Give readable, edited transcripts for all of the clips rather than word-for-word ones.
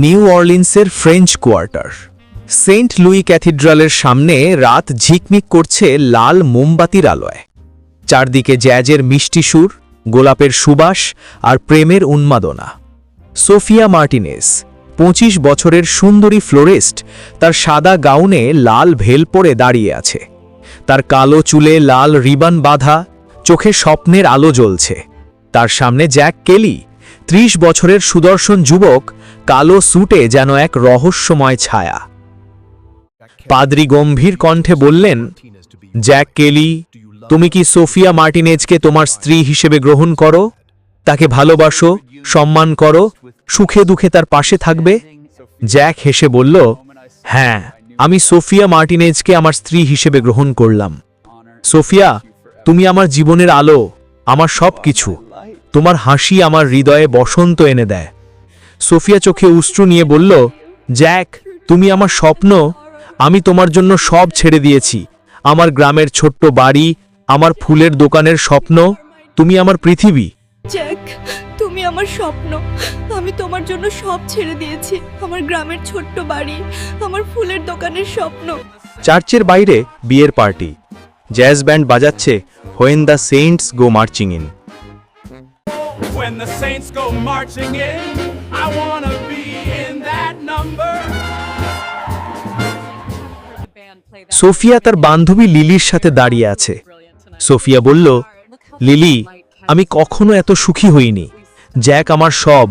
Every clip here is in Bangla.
নিউ অর্লিন্সের ফ্রেঞ্চ কোয়ার্টার। সেন্ট লুই ক্যাথিড্রালের সামনে রাত ঝিকমিক করছে লাল মোমবাতির আলোয়। চারদিকে জ্যাজের মিষ্টি সুর, গোলাপের সুবাস আর প্রেমের উন্মাদনা। সোফিয়া মার্টিনেজ, 25 বছরের সুন্দরী ফ্লোরিস্ট, তার সাদা গাউনে লাল ভেল পরে দাঁড়িয়ে আছে। তার কালো চুলে লাল রিবন বাঁধা, চোখে স্বপ্নের আলো জ্বলছে। তার সামনে জ্যাক কেলি, 30 বছরের সুদর্শন যুবক, কালো স্যুটে যেন এক রহস্যময় ছায়া। পাদ্রী গম্ভীর কণ্ঠে বললেন, জ্যাক কেলি, তুমি কি সোফিয়া মার্টিনেজকে তোমার স্ত্রী হিসেবে গ্রহণ করো? তাকে ভালোবাসো, সম্মান করো, সুখে দুঃখে তার পাশে থাকবে? জ্যাক হেসে বলল, হ্যাঁ, আমি সোফিয়া মার্টিনেজকে আমার স্ত্রী হিসেবে গ্রহণ করলাম। সোফিয়া, তুমি আমার জীবনের আলো, আমার সব কিছু। তোমার হাসি আমার হৃদয়ে বসন্ত এনে দেয়। সোফিয়া চোখে অশ্রু নিয়ে বলল, জ্যাক, তুমি আমার স্বপ্ন। আমি তোমার জন্য সব ছেড়ে দিয়েছি, আমার গ্রামের ছোট্ট বাড়ি, আমার ফুলের দোকানের স্বপ্ন। তুমি আমার পৃথিবী। জ্যাক, তুমি আমার স্বপ্ন। আমি তোমার জন্য সব ছেড়ে দিয়েছি, আমার গ্রামের ছোট্ট বাড়ি, আমার ফুলের দোকানের স্বপ্ন। চার্চের বাইরে বিয়ের পার্টি। জ্যাজ ব্যান্ড বাজাচ্ছে when the saints go marching in. When the saints go marching in, I wanna be in that number. Sophia তার বান্ধবী লিলির সাথে দাঁড়িয়ে আছে। সোফিয়া বলল, লিলি, আমি কখনো এত সুখী হইনি। জ্যাক আমার সব,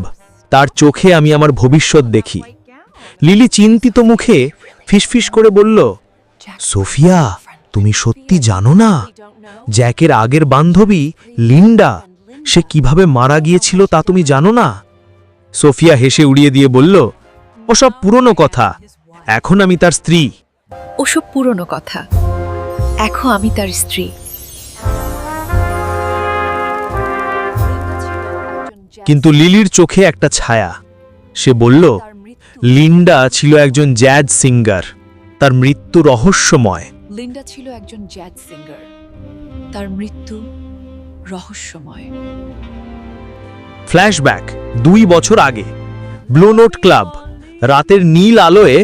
তার চোখে আমি আমার ভবিষ্যৎ দেখি। লিলি চিন্তিত মুখে ফিসফিস করে বলল, সোফিয়া, তুমি সত্যি জানো না জ্যাকের আগের বান্ধবী লিন্ডা, সে কিভাবে মারা গিয়েছিল তা তুমি জানো না? সোফিয়া হেসে উড়িয়ে দিয়ে বলল, ওসব পুরনো কথা, এখন আমি তার স্ত্রী। ওসব পুরনো কথা, এখন আমি তার স্ত্রী। কিন্তু লিলির চোখে একটা ছায়া। সে বলল, লিন্ডা ছিল একজন জ্যাজ সিঙ্গার, তার মৃত্যু রহস্যময়। লিন্ডা ছিল একজন জ্যাজ সিঙ্গার, তার মৃত্যু রহস্যময়। ফ্ল্যাশব্যাক 2 বছর আগে, ব্লু নোট ক্লাব। রাতের নীল আলোয়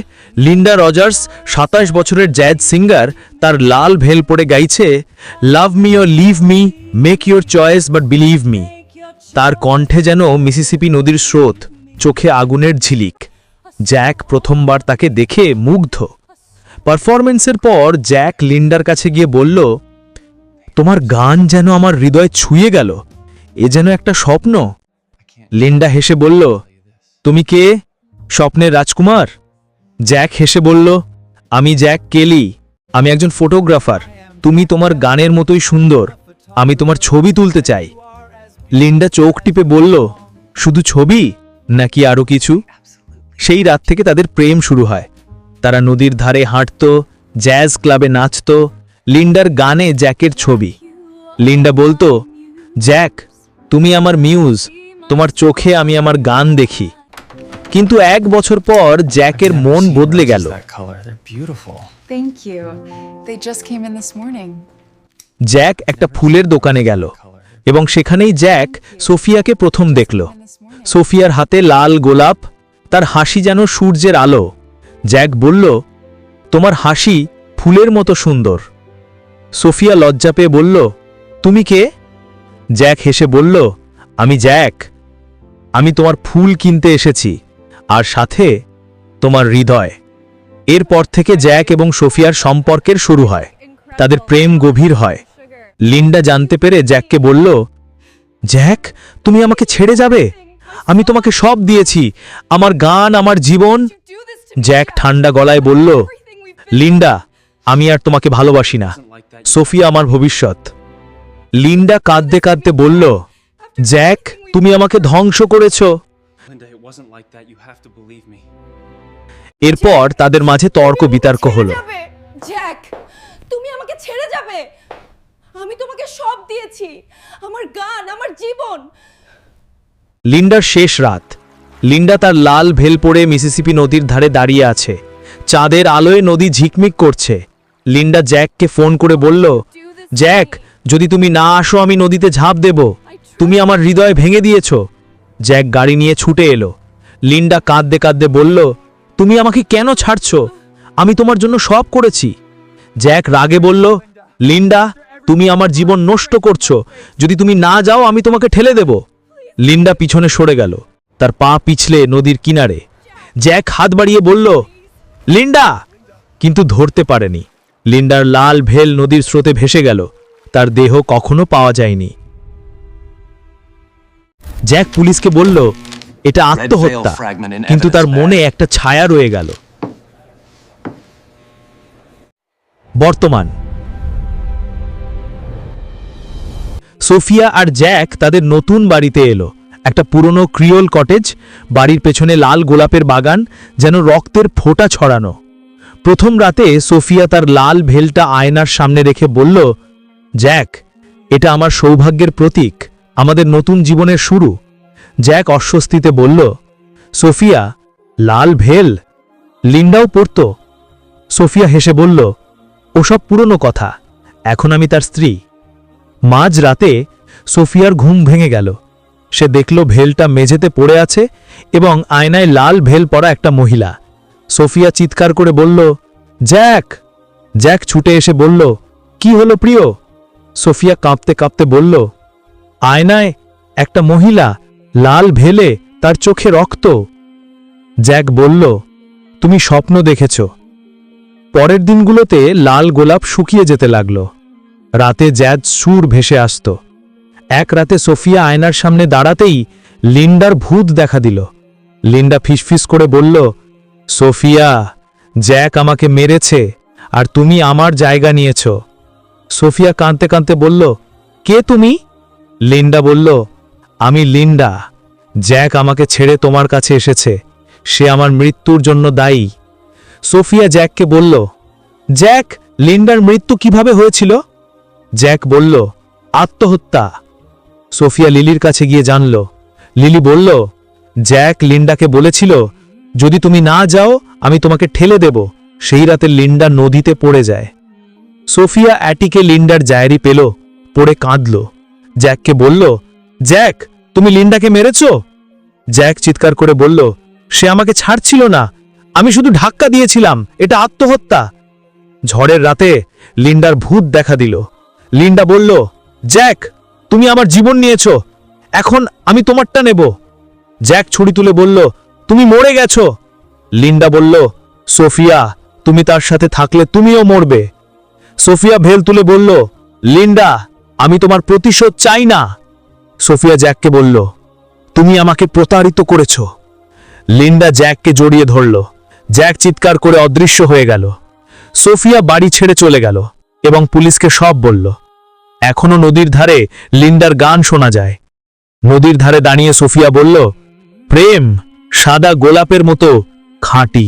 লিন্ডা রজার্স, 27 বছরের জ্যাজ সিঙ্গার, তার লাল ভেল পরে গাইছে, love me or leave me, make your choice but believe me. তার কণ্ঠে যেন মিসিসিপি নদীর স্রোত, চোখে আগুনের ঝিলিক। জ্যাক প্রথমবার তাকে দেখে মুগ্ধ। পারফরমেন্সের পর জ্যাক লিন্ডার কাছে গিয়ে বলল, তোমার গান যেন আমার হৃদয় ছুঁয়ে গেল, এ যেন একটা স্বপ্ন। লিন্ডা হেসে বলল, তুমি কে? স্বপ্নের রাজকুমার? জ্যাক হেসে বলল, আমি জ্যাক কেলি, আমি একজন ফটোগ্রাফার। তুমি তোমার গানের মতোই সুন্দর, আমি তোমার ছবি তুলতে চাই। লিন্ডা চোখ টিপে বলল, শুধু ছবি নাকি আরো কিছু? সেই রাত থেকে তাদের প্রেম শুরু হয়। তারা নদীর ধারে হাঁটত, জ্যাজ ক্লাবে নাচত, লিন্ডার গানে জ্যাকের ছবি। লিন্ডা বলতো, জ্যাক, তুমি আমার মিউজ, তোমার চোখে আমি আমার গান দেখি। কিন্তু 1 বছর পর জ্যাকের মন বদলে গেল। Thank you. They just came in this morning. Jack একটা ফুলের দোকানে গেল এবং সেখানেই জ্যাক সোফিয়াকে প্রথম দেখল। সোফিয়ার হাতে লাল গোলাপ, তার হাসি যেন সূর্যের আলো। জ্যাক বলল, তোমার হাসি ফুলের মতো সুন্দর। সোফিয়া লজ্জা পেয়ে বলল, তুমি কে? জ্যাক হেসে বলল, আমি জ্যাক, আমি তোমার ফুল কিনতে এসেছি, আর সাথে তোমার হৃদয়। এরপর থেকে জ্যাক এবং সোফিয়ার সম্পর্কের শুরু হয়। তাদের প্রেম গভীর হয়। লিন্ডা জানতে পেরে জ্যাককে বলল, জ্যাক, তুমি আমাকে ছেড়ে যাবে? আমি তোমাকে সব দিয়েছি, আমার গান, আমার জীবন। জ্যাক ঠান্ডা গলায় বলল, লিন্ডা, আমি আর তোমাকে ভালোবাসি না, সোফিয়া আমার ভবিষ্যৎ। লিন্ডা কাঁদতে কাঁদতে বলল, জ্যাক, তুমি আমাকে ধ্বংস করেছ। Linda, it wasn't like that. You have to believe me. এরপর তাদের মাঝে তর্ক বিতর্ক হলো। জ্যাক, তুমি আমাকে ছেড়ে যাবে? আমি তোমাকে সব দিয়েছি, আমার গান, আমার জীবন। লিন্ডার শেষ রাত। লিন্ডা তার লাল ভেল পরে মিসিসিপি নদীর ধারে দাঁড়িয়ে আছে। চাঁদের আলোয় নদী ঝিকমিক করছে। লিন্ডা জ্যাককে ফোন করে বলল, জ্যাক, যদি তুমি না আসো আমি নদীতে ঝাঁপ দেব। তুমি আমার হৃদয় ভেঙে দিয়েছ। জ্যাক গাড়ি নিয়ে ছুটে এলো। লিন্ডা কাঁদতে কাঁদতে বলল, তুমি আমাকে কেন ছাড়ছো? আমি তোমার জন্য সব করেছি। জ্যাক রাগে বলল, লিন্ডা, তুমি আমার জীবন নষ্ট করছো। যদি তুমি না যাও আমি তোমাকে ঠেলে দেব। লিন্ডা পিছনে সরে গেল, তার পা পিছলে নদীর কিনারে। জ্যাক হাত বাড়িয়ে বলল, লিন্ডা, কিন্তু ধরতে পারেনি। লিন্ডার লাল ভেল নদীর স্রোতে ভেসে গেল, তার দেহ কখনো পাওয়া যায়নি। জ্যাক পুলিশকে বলল, এটা আত্মহত্যা, কিন্তু তার মনে একটা ছায়া রয়ে গেল। বর্তমান সোফিয়া আর জ্যাক তাদের নতুন বাড়িতে এলো। একটা পুরনো ক্রিওল কটেজ, বাড়ির পেছনে লাল গোলাপের বাগান, যেন রক্তের ফোঁটা ছড়ানো। প্রথম রাতে সোফিয়া তার লাল ভেলটা আয়নার সামনে রেখে বলল, জ্যাক, এটা আমার সৌভাগ্যের প্রতীক, আমাদের নতুন জীবনের শুরু। জ্যাক অস্বস্তিতে বলল, সোফিয়া, লাল ভেল? লিন্ডাও পরত। সোফিয়া হেসে বলল, ওসব পুরনো কথা, এখন আমি তার স্ত্রী। মাঝ রাতে সোফিয়ার ঘুম ভেঙে গেল। সে দেখল ভেলটা মেঝেতে পড়ে আছে এবং আয়নায় লাল ভেল পরা একটা মহিলা। সোফিয়া চিৎকার করে বলল, জ্যাক! জ্যাক ছুটে এসে বলল, কি হলো প্রিয়? সোফিয়া কাঁপতে কাঁপতে বলল, আয়নায় একটা মহিলা, লাল ভেলে, তার চোখে রক্ত। জ্যাক বলল, তুমি স্বপ্ন দেখেছ। পরের দিনগুলোতে লাল গোলাপ শুকিয়ে যেতে লাগল। রাতে জ্যাজ সুর ভেসে আসত। এক রাতে সোফিয়া আয়নার সামনে দাঁড়াতেই লিন্ডার ভূত দেখা দিল। লিন্ডা ফিসফিস করে বলল, সোফিয়া, জ্যাক আমাকে মেরেছে আর তুমি আমার জায়গা নিয়েছ। সোফিয়া কাঁদতে কাঁদতে বলল, কে তুমি? লিন্ডা বলল, আমি লিন্ডা। জ্যাক আমাকে ছেড়ে তোমার কাছে এসেছে, সে আমার মৃত্যুর জন্য দায়ী। সোফিয়া জ্যাককে বলল, জ্যাক, লিন্ডার মৃত্যু কিভাবে হয়েছিল? জ্যাক বলল, আত্মহত্যা। সোফিয়া লিলির কাছে গিয়ে জানল। লিলি বলল, জ্যাক লিন্ডাকে বলেছিল, যদি তুমি না যাও আমি তোমাকে ঠেলে দেব। সেই রাতে লিন্ডা নদীতে পড়ে যায়। সোফিয়া অ্যাটিকে লিন্ডার ডায়েরি পেল, পড়ে কাঁদল। জ্যাককে বলল, জ্যাক, তুমি লিন্ডাকে মেরেছ? জ্যাক চিৎকার করে বলল, সে আমাকে ছাড়ছিল না, আমি শুধু ধাক্কা দিয়েছিলাম, এটা আত্মহত্যা। ঝড়ের রাতে লিন্ডার ভূত দেখা দিল। লিন্ডা বলল, জ্যাক, তুমি আমার জীবন নিয়েছ, এখন আমি তোমারটা নেব। জ্যাক ছুরি তুলে বলল, তুমি মরে গেছো। লিন্ডা বলল, সোফিয়া, তুমি তার সাথে থাকলে তুমিও মরবে। সোফিয়া ভেল তুলে বলল, লিন্ডা, আমি তোমার প্রতিশোধ চাই না। সোফিয়া জ্যাককে বলল, তুমি আমাকে প্রতারিত করেছ। লিন্ডা জ্যাককে জড়িয়ে ধরল। জ্যাক চিৎকার করে অদৃশ্য হয়ে গেল। সোফিয়া বাড়ি ছেড়ে চলে গেল এবং পুলিশকে সব বলল। এখনো নদীর ধারে লিন্ডার গান শোনা যায়। নদীর ধারে দাঁড়িয়ে সোফিয়া বলল, প্রেম সাদা গোলাপের মতো খাঁটি।